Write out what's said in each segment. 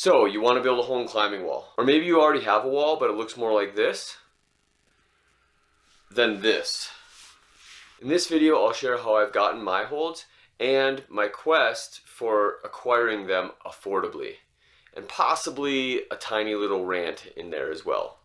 So you want to build a home climbing wall, or maybe you already have a wall but it looks more like this than this. In this video I'll share how I've gotten my holds and my quest for acquiring them affordably, and possibly a tiny little rant in there as well.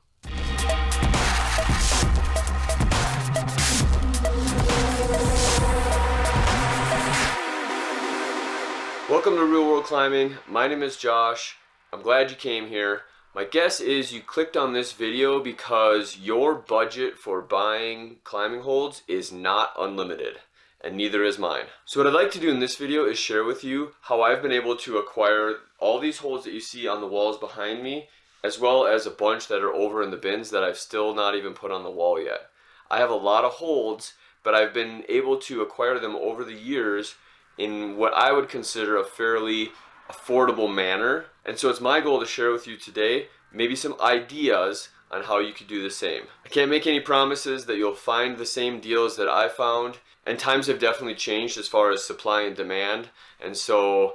Welcome to Real World Climbing. My name is Josh. I'm glad you came here. My guess is you clicked on this video because your budget for buying climbing holds is not unlimited, and neither is mine. So what I'd like to do in this video is share with you how I've been able to acquire all these holds that you see on the walls behind me, as well as a bunch that are over in the bins that I've still not even put on the wall yet. I have a lot of holds, but I've been able to acquire them over the years in what I would consider a fairly affordable manner. And so it's my goal to share with you today maybe some ideas on how you could do the same. I can't make any promises that you'll find the same deals that I found, and times have definitely changed as far as supply and demand, and so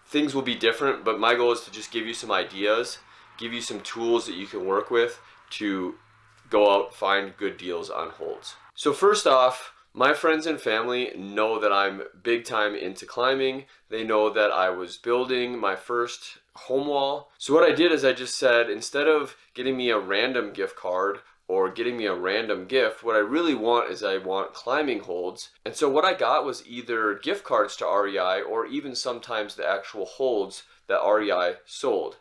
things will be different, but my goal is to just give you some ideas, give you some tools that you can work with to go out and find good deals on holds. So first off, my friends and family know that I'm big time into climbing. They know that I was building my first home wall. So what I did is I just said, instead of getting me a random gift card or getting me a random gift, what I really want is I want climbing holds. And so what I got was either gift cards to REI or even sometimes the actual holds that REI sold.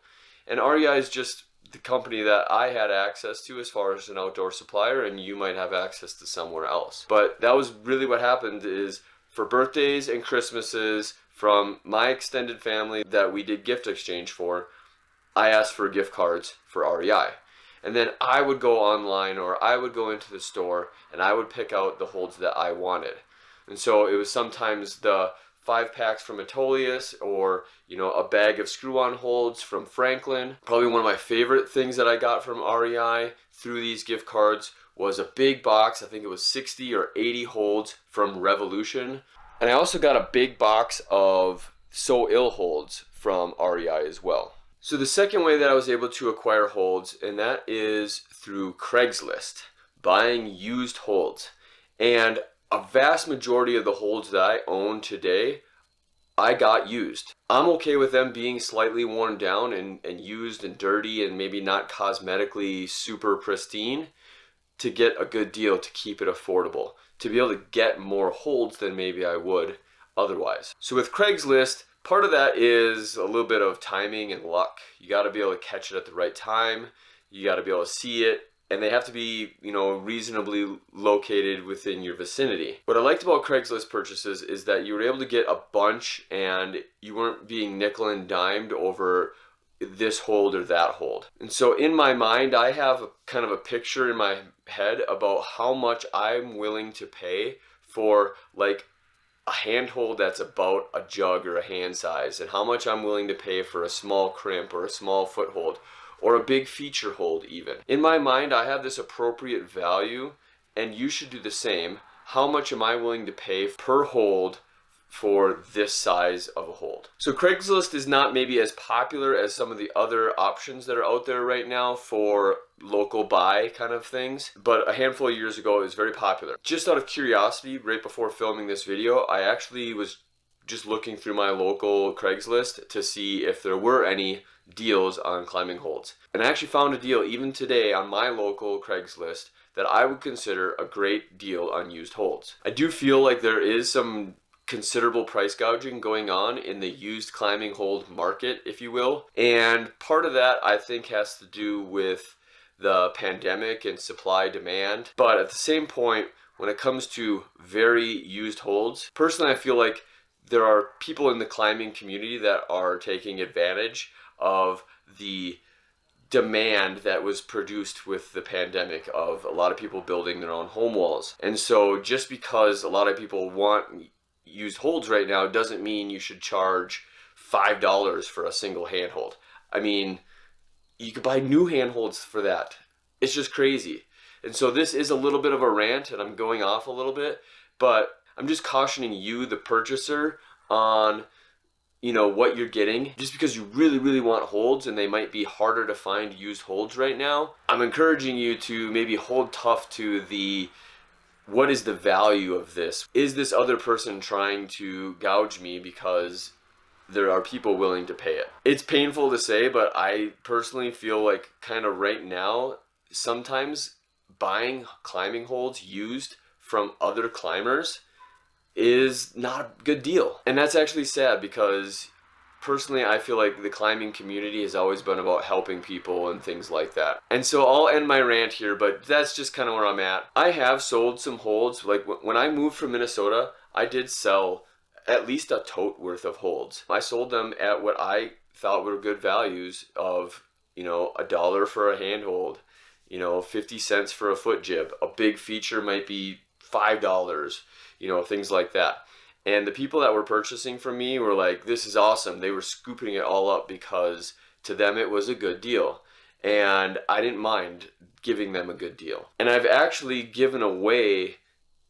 And REI is just the company that I had access to as far as an outdoor supplier, and you might have access to somewhere else. But that was really what happened, is for birthdays and Christmases from my extended family that we did gift exchange for, I asked for gift cards for REI. And then I would go online or I would go into the store and I would pick out the holds that I wanted. And so it was sometimes the 5 packs from Atolius, or a bag of screw-on holds from Franklin. Probably one of my favorite things that I got from REI through these gift cards was a big box. I think it was 60 or 80 holds from Revolution. And I also got a big box of So Ill holds from REI as well. So the second way that I was able to acquire holds, and that is through Craigslist, buying used holds. And a vast majority of the holds that I own today, I got used. I'm okay with them being slightly worn down and used and dirty and maybe not cosmetically super pristine, to get a good deal, to keep it affordable, to be able to get more holds than maybe I would otherwise. So with Craigslist, part of that is a little bit of timing and luck. You got to be able to catch it at the right time. You got to be able to see it. And they have to be, reasonably located within your vicinity. What I liked about Craigslist purchases is that you were able to get a bunch and you weren't being nickel and dimed over this hold or that hold. And so in my mind, I have kind of a picture in my head about how much I'm willing to pay for like a handhold that's about a jug or a hand size, and how much I'm willing to pay for a small crimp or a small foothold, or a big feature hold even. In my mind, I have this appropriate value, and you should do the same. How much am I willing to pay per hold for this size of a hold? So Craigslist is not maybe as popular as some of the other options that are out there right now for local buy kind of things, but a handful of years ago it was very popular. Just out of curiosity, right before filming this video, I actually was just looking through my local Craigslist to see if there were any deals on climbing holds. And I actually found a deal even today on my local Craigslist that I would consider a great deal on used holds. I do feel like there is some considerable price gouging going on in the used climbing hold market, if you will. And part of that I think has to do with the pandemic and supply demand. But at the same point, when it comes to very used holds, personally I feel like there are people in the climbing community that are taking advantage of the demand that was produced with the pandemic, of a lot of people building their own home walls. And so just because a lot of people want used holds right now doesn't mean you should charge $5 for a single handhold. I mean, you could buy new handholds for that. It's just crazy. And so this is a little bit of a rant, and I'm going off a little bit, but I'm just cautioning you, the purchaser, on what you're getting, just because you really want holds and they might be harder to find used holds right now. I'm encouraging you to maybe hold tough to what is the value of this? Is this other person trying to gouge me because there are people willing to pay it? It's painful to say, but I personally feel like kind of right now, sometimes buying climbing holds used from other climbers is not a good deal. And that's actually sad, because personally I feel like the climbing community has always been about helping people and things like that. And so I'll end my rant here, but that's just kind of where I'm at. I have sold some holds. Like when I moved from Minnesota, I did sell at least a tote worth of holds. I sold them at what I thought were good values of, $1 for a handhold, 50 cents for a foot jib. A big feature might be $5, things like that. And the people that were purchasing from me were like, this is awesome. They were scooping it all up because to them it was a good deal. And I didn't mind giving them a good deal. And I've actually given away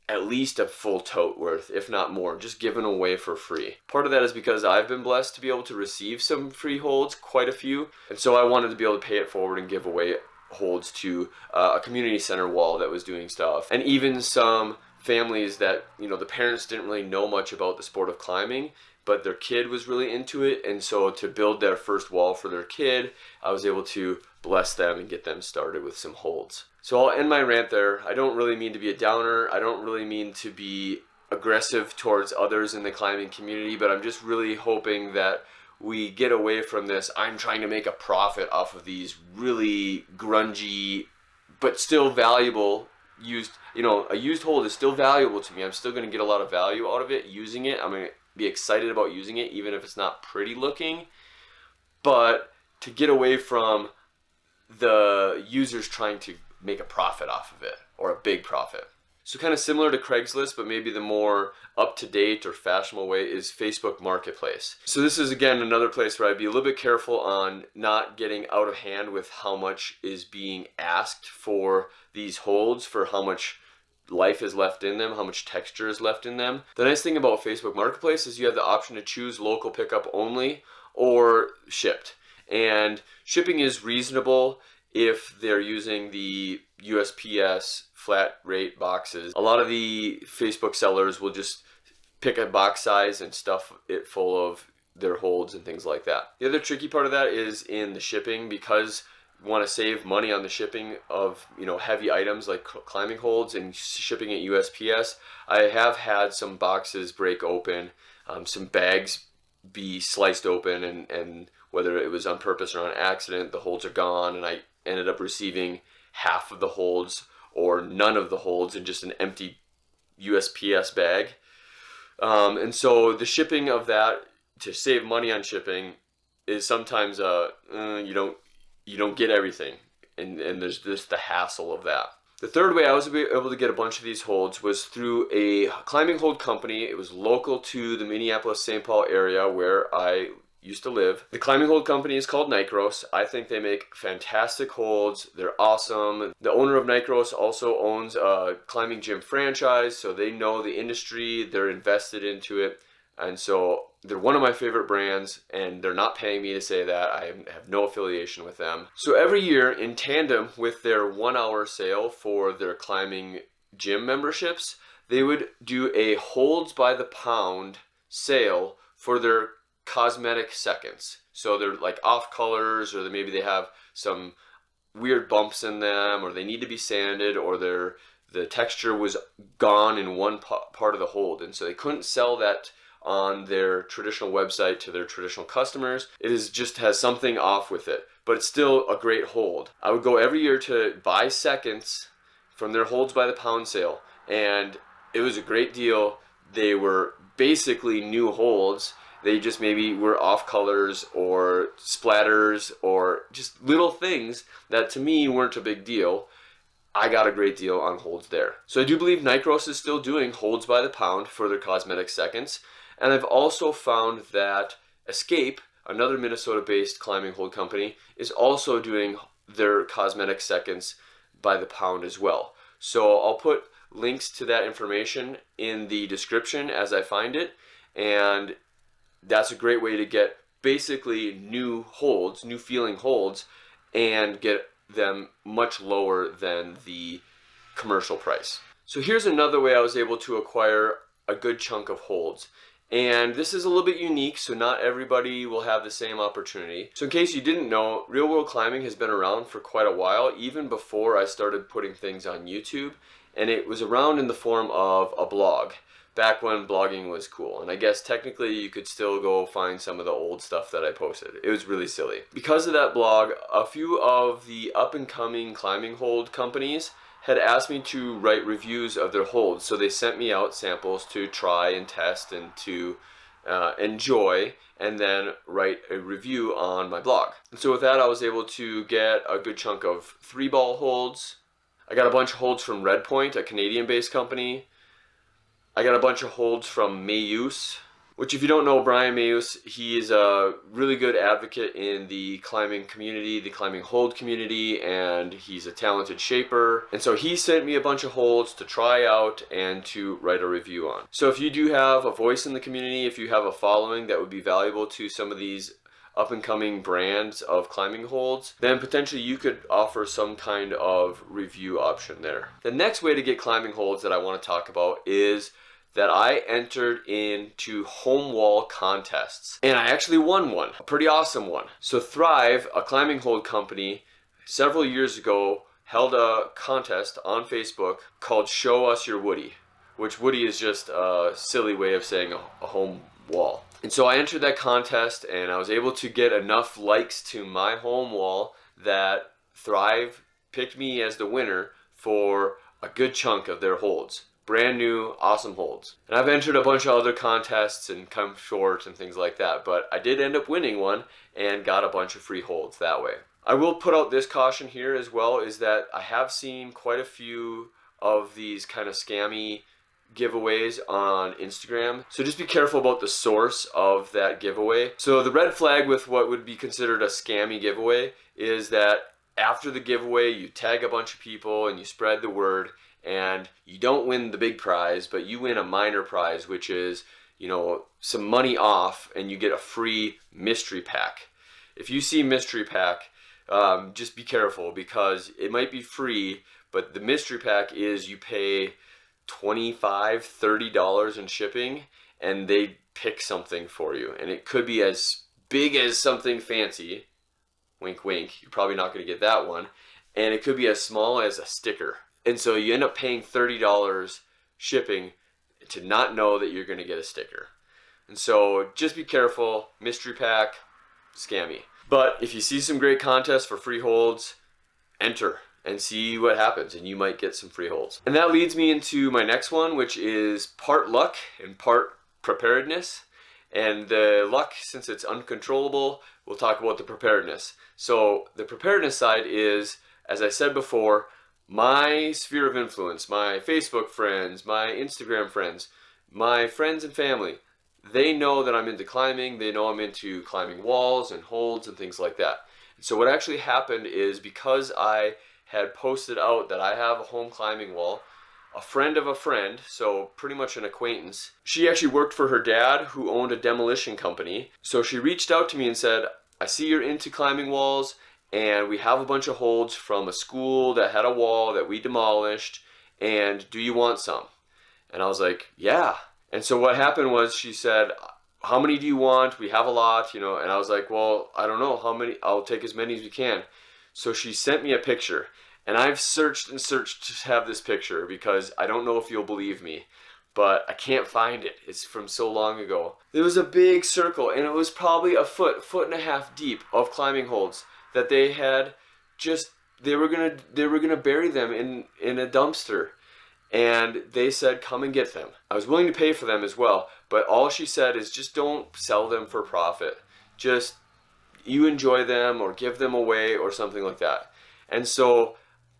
at least a full tote worth, if not more, just given away for free. Part of that is because I've been blessed to be able to receive some free holds, quite a few. And so I wanted to be able to pay it forward and give away holds to a community center wall that was doing stuff. And even some families that, the parents didn't really know much about the sport of climbing, but their kid was really into it. And so to build their first wall for their kid, I was able to bless them and get them started with some holds. So I'll end my rant there. I don't really mean to be a downer. I don't really mean to be aggressive towards others in the climbing community, but I'm just really hoping that we get away from this, I'm trying to make a profit off of these really grungy, but still valuable used, a used hold is still valuable to me. I'm still going to get a lot of value out of it using it. I'm going to be excited about using it, even if it's not pretty looking. But to get away from the users trying to make a profit off of it, or a big profit. So kind of similar to Craigslist, but maybe the more up-to-date or fashionable way is Facebook Marketplace. So this is, again, another place where I'd be a little bit careful on not getting out of hand with how much is being asked for these holds, for how much life is left in them, how much texture is left in them. The nice thing about Facebook Marketplace is you have the option to choose local pickup only or shipped. And shipping is reasonable if they're using the USPS flat rate boxes. A lot of the Facebook sellers will just pick a box size and stuff it full of their holds and things like that. The other tricky part of that is in the shipping, because you want to save money on the shipping of heavy items like climbing holds and shipping at USPS. I have had some boxes break open, some bags be sliced open, and whether it was on purpose or on accident, the holds are gone, and I ended up receiving half of the holds or none of the holds in just an empty USPS bag. And so the shipping of that, to save money on shipping, is sometimes you don't get everything, and there's just the hassle of that. The third way I was able to get a bunch of these holds was through a climbing hold company. It was local to the Minneapolis-St. Paul area where I used to live. The climbing hold company is called Nicros. I think they make fantastic holds. They're awesome. The owner of Nicros also owns a climbing gym franchise, so they know the industry. They're invested into it. And so they're one of my favorite brands, and they're not paying me to say that. I have no affiliation with them. So every year, in tandem with their 1-hour sale for their climbing gym memberships, they would do a holds by the pound sale for their cosmetic seconds. So they're like off colors, or maybe they have some weird bumps in them, or they need to be sanded, or the texture was gone in one part of the hold, and so they couldn't sell that on their traditional website to their traditional customers. It just has something off with it, but it's still a great hold. I would go every year to buy seconds from their holds by the pound sale, and it was a great deal. They were basically new holds. They just maybe were off colors or splatters or just little things that to me weren't a big deal. I got a great deal on holds there. So I do believe Nicros is still doing holds by the pound for their cosmetic seconds. And I've also found that ESCAPE, another Minnesota-based climbing hold company, is also doing their cosmetic seconds by the pound as well. So I'll put links to that information in the description as I find it. And that's a great way to get basically new holds, new feeling holds, and get them much lower than the commercial price. So here's another way I was able to acquire a good chunk of holds. And this is a little bit unique, so not everybody will have the same opportunity. So in case you didn't know, Real World Climbing has been around for quite a while, even before I started putting things on YouTube. And it was around in the form of a blog, back when blogging was cool. And I guess technically you could still go find some of the old stuff that I posted. It was really silly. Because of that blog, a few of the up-and-coming climbing hold companies had asked me to write reviews of their holds. So they sent me out samples to try and test and to enjoy, and then write a review on my blog. And so with that, I was able to get a good chunk of 3-ball holds. I got a bunch of holds from Red Point, a Canadian-based company. I got a bunch of holds from Mayus, which, if you don't know Brian Mayus, he is a really good advocate in the climbing community, the climbing hold community, and he's a talented shaper. And so he sent me a bunch of holds to try out and to write a review on. So if you do have a voice in the community, if you have a following that would be valuable to some of these up-and-coming brands of climbing holds, then potentially you could offer some kind of review option there. The next way to get climbing holds that I want to talk about is that I entered into home wall contests, and I actually won one, a pretty awesome one. So Thrive, a climbing hold company, several years ago held a contest on Facebook called Show Us Your Woody, which Woody is just a silly way of saying a home wall. And so I entered that contest, and I was able to get enough likes to my home wall that Thrive picked me as the winner for a good chunk of their holds. Brand new, awesome holds. And I've entered a bunch of other contests and come short and things like that, but I did end up winning one and got a bunch of free holds that way. I will put out this caution here as well, is that I have seen quite a few of these kind of scammy giveaways on Instagram. So just be careful about the source of that giveaway. So the red flag with what would be considered a scammy giveaway is that after the giveaway, you tag a bunch of people and you spread the word, and you don't win the big prize, but you win a minor prize, which is, you know, some money off, and you get a free mystery pack. If you see mystery pack, just be careful, because it might be free, but the mystery pack is you pay $25, $30 in shipping, and they pick something for you. And it could be as big as something fancy, wink wink, you're probably not going to get that one, and it could be as small as a sticker. And so you end up paying $30 shipping to not know that you're going to get a sticker. And so just be careful. Mystery pack, scammy. But if you see some great contests for free holds, enter and see what happens, and you might get some free holds. And that leads me into my next one, which is part luck and part preparedness. And the luck, since it's uncontrollable, we'll talk about the preparedness. So the preparedness side is, as I said before, my sphere of influence, my Facebook friends, my Instagram friends, my friends and family, they know that I'm into climbing. They know I'm into climbing walls and holds and things like that. And so what actually happened is, because I had posted out that I have a home climbing wall, a friend of a friend, so pretty much an acquaintance, she actually worked for her dad, who owned a demolition company. So she reached out to me and said, I see you're into climbing walls, and we have a bunch of holds from a school that had a wall that we demolished, and do you want some? And I was like, yeah. And so what happened was, she said, how many do you want? We have a lot, you know. And I was like, well, I don't know how many. I'll take as many as we can. So she sent me a picture, and I've searched and searched to have this picture, because I don't know if you'll believe me, but I can't find it. It's from so long ago. There was a big circle, and it was probably a foot and a half deep of climbing holds that they had just, they were gonna bury them in a dumpster. And they said, come and get them. I was willing to pay for them as well, but all she said is, just don't sell them for profit. Just, you enjoy them or give them away or something like that. And so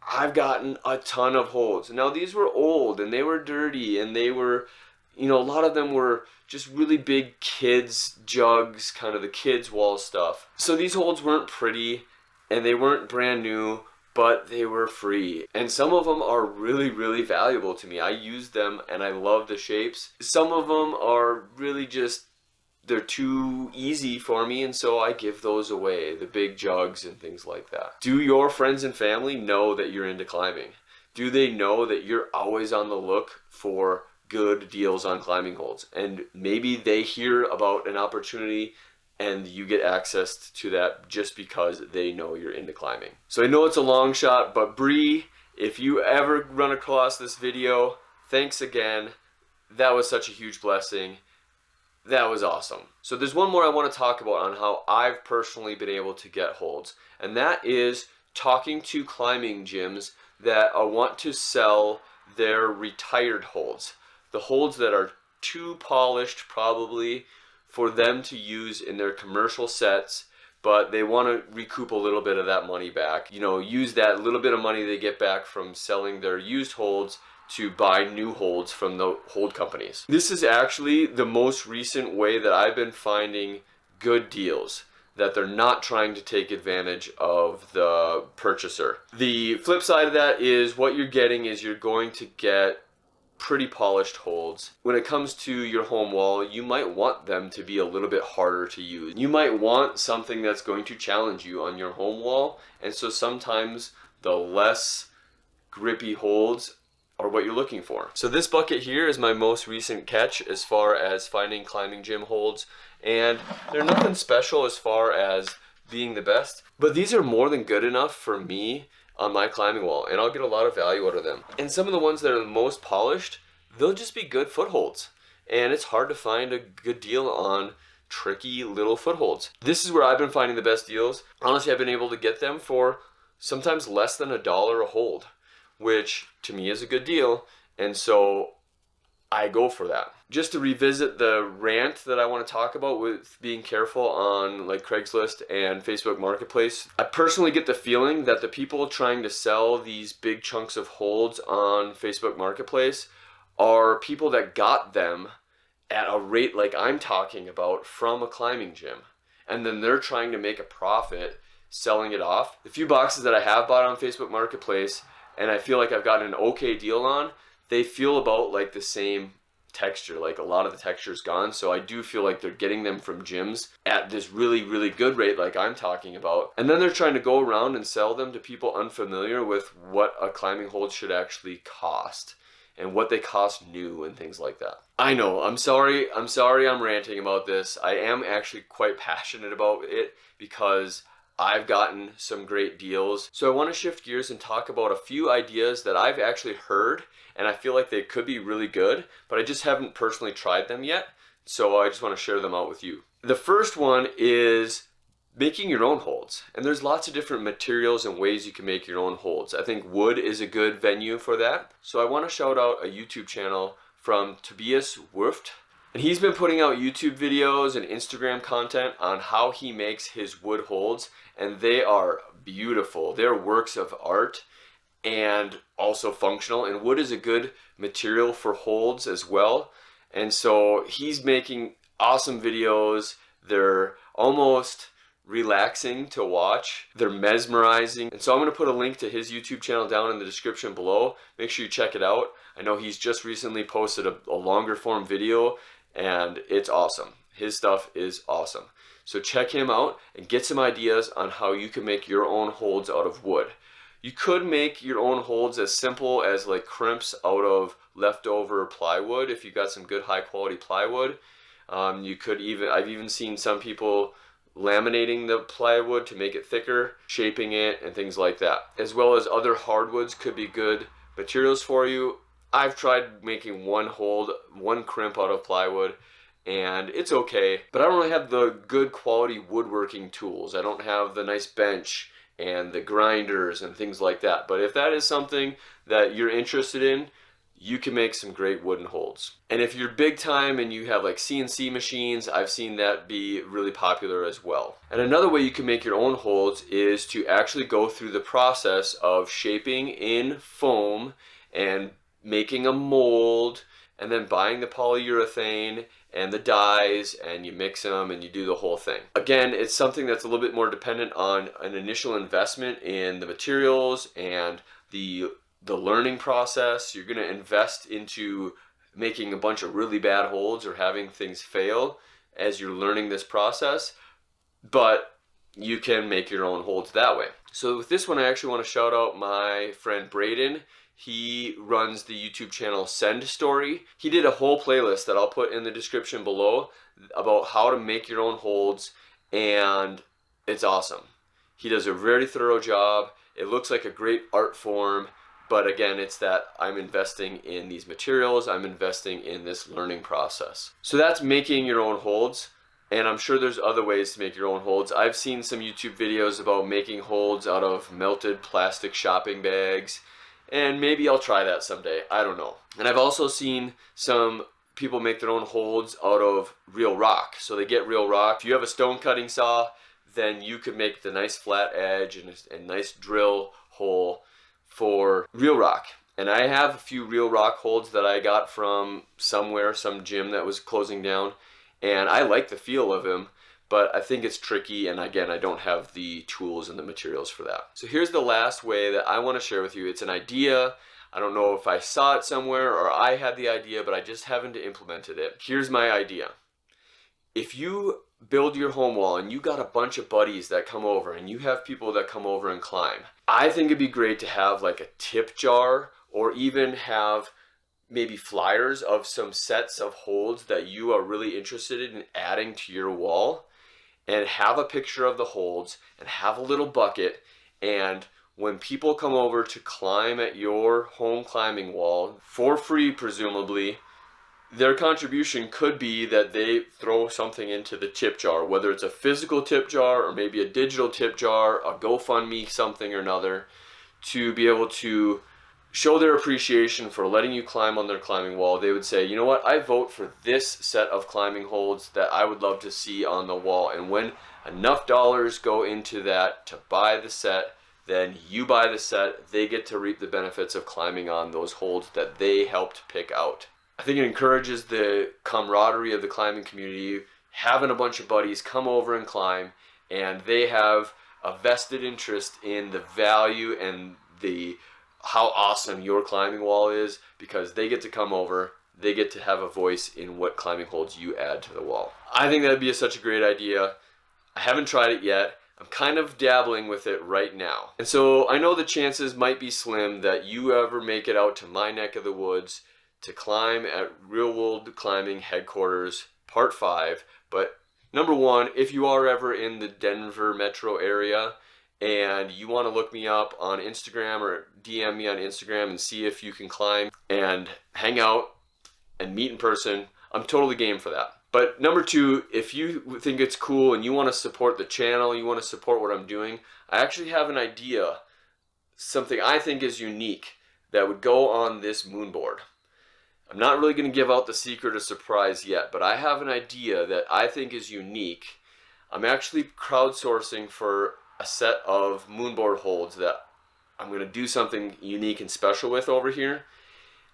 I've gotten a ton of holds. Now these were old, and they were dirty, and they were, you know, a lot of them were just really big kids jugs, kind of the kids wall stuff. So these holds weren't pretty, and they weren't brand new, but they were free. And some of them are really, really valuable to me. I use them and I love the shapes. Some of them are really just, they're too easy for me, and so I give those away, the big jugs and things like that. Do your friends and family know that you're into climbing? Do they know that you're always on the look for good deals on climbing holds? And maybe they hear about an opportunity and you get access to that just because they know you're into climbing. So I know it's a long shot, but Brie, if you ever run across this video, thanks again. That was such a huge blessing. That was awesome. So there's one more I want to talk about on how I've personally been able to get holds, and that is talking to climbing gyms that want to sell their retired holds. The holds that are too polished probably for them to use in their commercial sets, but they want to recoup a little bit of that money back. You know, use that little bit of money they get back from selling their used holds to buy new holds from the hold companies. This is actually the most recent way that I've been finding good deals, that they're not trying to take advantage of the purchaser. The flip side of that is what you're getting is you're going to get pretty polished holds. When it comes to your home wall, you might want them to be a little bit harder to use. You might want something that's going to challenge you on your home wall, and so sometimes the less grippy holds are what you're looking for. So this bucket here is my most recent catch as far as finding climbing gym holds, and they're nothing special as far as being the best, but these are more than good enough for me on my climbing wall, and I'll get a lot of value out of them. And some of the ones that are the most polished, they'll just be good footholds, and it's hard to find a good deal on tricky little footholds. This is where I've been finding the best deals. Honestly, I've been able to get them for sometimes less than $1 a hold, which to me is a good deal, and so I go for that. Just to revisit the rant that I want to talk about with being careful on like Craigslist and Facebook Marketplace, I personally get the feeling that the people trying to sell these big chunks of holds on Facebook Marketplace are people that got them at a rate like I'm talking about from a climbing gym, and then they're trying to make a profit selling it off. The few boxes that I have bought on Facebook Marketplace and I feel like I've gotten an okay deal on, they feel about like the same texture, like a lot of the texture is gone. So I do feel like they're getting them from gyms at this really, really good rate like I'm talking about. And then they're trying to go around and sell them to people unfamiliar with what a climbing hold should actually cost and what they cost new and things like that. I know, I'm sorry I'm ranting about this. I am actually quite passionate about it because I've gotten some great deals. So I want to shift gears and talk about a few ideas that I've actually heard and I feel like they could be really good, but I just haven't personally tried them yet. So I just want to share them out with you. The first one is making your own holds. And there's lots of different materials and ways you can make your own holds. I think wood is a good venue for that. So I want to shout out a YouTube channel from Tobias Wurft. And he's been putting out YouTube videos and Instagram content on how he makes his wood holds, and they are beautiful. They're works of art and also functional, and wood is a good material for holds as well. And so he's making awesome videos. They're almost relaxing to watch. They're mesmerizing. And so I'm going to put a link to his YouTube channel down in the description below. Make sure you check it out. I know he's just recently posted a longer form video, and it's awesome. His stuff is awesome. So check him out and get some ideas on how you can make your own holds out of wood. You could make your own holds as simple as like crimps out of leftover plywood if you got some good high quality plywood. You could even, I've even seen some people laminating the plywood to make it thicker, shaping it and things like that. As well as other hardwoods could be good materials for you. I've tried making one hold, one crimp out of plywood, and it's okay, but I don't really have the good quality woodworking tools. I don't have the nice bench and the grinders and things like that. But if that is something that you're interested in, you can make some great wooden holds. And if you're big time and you have like CNC machines, I've seen that be really popular as well. And another way you can make your own holds is to actually go through the process of shaping in foam and making a mold, and then buying the polyurethane and the dyes, and you mix them and you do the whole thing. Again, it's something that's a little bit more dependent on an initial investment in the materials and the learning process. You're going to invest into making a bunch of really bad holds or having things fail, as you're learning this process, but you can make your own holds that way. So with this one, I actually want to shout out my friend Braden. He runs the YouTube channel Send Story. He did a whole playlist that I'll put in the description below about how to make your own holds, and it's awesome. He does a very thorough job. It looks like a great art form, but again, it's that I'm investing in these materials, I'm investing in this learning process. So that's making your own holds. And I'm sure there's other ways to make your own holds. I've seen some YouTube videos about making holds out of melted plastic shopping bags, and maybe I'll try that someday. I don't know. And I've also seen some people make their own holds out of real rock. So they get real rock. If you have a stone cutting saw, then you could make the nice flat edge and a nice drill hole for real rock. And I have a few real rock holds that I got from somewhere, some gym that was closing down. And I like the feel of them, but I think it's tricky, and again, I don't have the tools and the materials for that. So here's the last way that I want to share with you. It's an idea. I don't know if I saw it somewhere or I had the idea, but I just haven't implemented it. Here's my idea. If you build your home wall and you got a bunch of buddies that come over and you have people that come over and climb, I think it'd be great to have like a tip jar, or even have maybe flyers of some sets of holds that you are really interested in adding to your wall, and have a picture of the holds and have a little bucket. And when people come over to climb at your home climbing wall for free, presumably, their contribution could be that they throw something into the tip jar, whether it's a physical tip jar or maybe a digital tip jar, a GoFundMe, something or another, to be able to show their appreciation for letting you climb on their climbing wall. They would say, you know what, I vote for this set of climbing holds that I would love to see on the wall. And when enough dollars go into that to buy the set, then you buy the set. They get to reap the benefits of climbing on those holds that they helped pick out. I think it encourages the camaraderie of the climbing community, having a bunch of buddies come over and climb, and they have a vested interest in the value and how awesome your climbing wall is, because they get to come over, they get to have a voice in what climbing holds you add to the wall. I think that'd be such a great idea. I haven't tried it yet. I'm kind of dabbling with it right now. And so I know the chances might be slim that you ever make it out to my neck of the woods to climb at Real World Climbing Headquarters Part 5. But number one, if you are ever in the Denver metro area and you want to look me up on Instagram or DM me on Instagram and see if you can climb and hang out and meet in person, I'm totally game for that. But number two, if you think it's cool and you want to support the channel, you want to support what I'm doing, I actually have an idea, something I think is unique that would go on this moon board. I'm not really going to give out the secret or surprise yet, but I have an idea that I think is unique. I'm actually crowdsourcing for a set of moonboard holds that I'm going to do something unique and special with over here.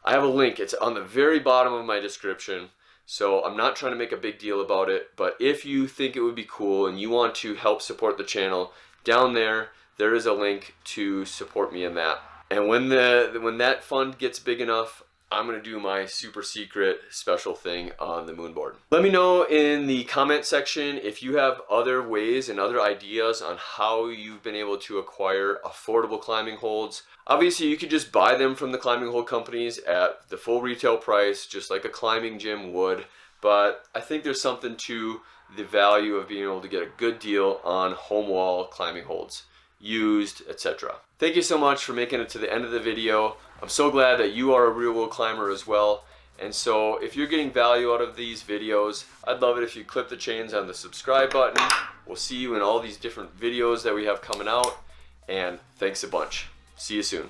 I have a link. It's on the very bottom of my description, so I'm not trying to make a big deal about it, but if you think it would be cool and you want to help support the channel, down there is a link to support me in that. And when that fund gets big enough, I'm going to do my super secret special thing on the moonboard. Let me know in the comment section if you have other ways and other ideas on how you've been able to acquire affordable climbing holds. Obviously, you could just buy them from the climbing hold companies at the full retail price, just like a climbing gym would. But I think there's something to the value of being able to get a good deal on home wall climbing holds, used, etc. Thank you so much for making it to the end of the video. I'm so glad that you are a real world climber as well. And so if you're getting value out of these videos, I'd love it if you clip the chains on the subscribe button. We'll see you in all these different videos that we have coming out. And thanks a bunch. See you soon.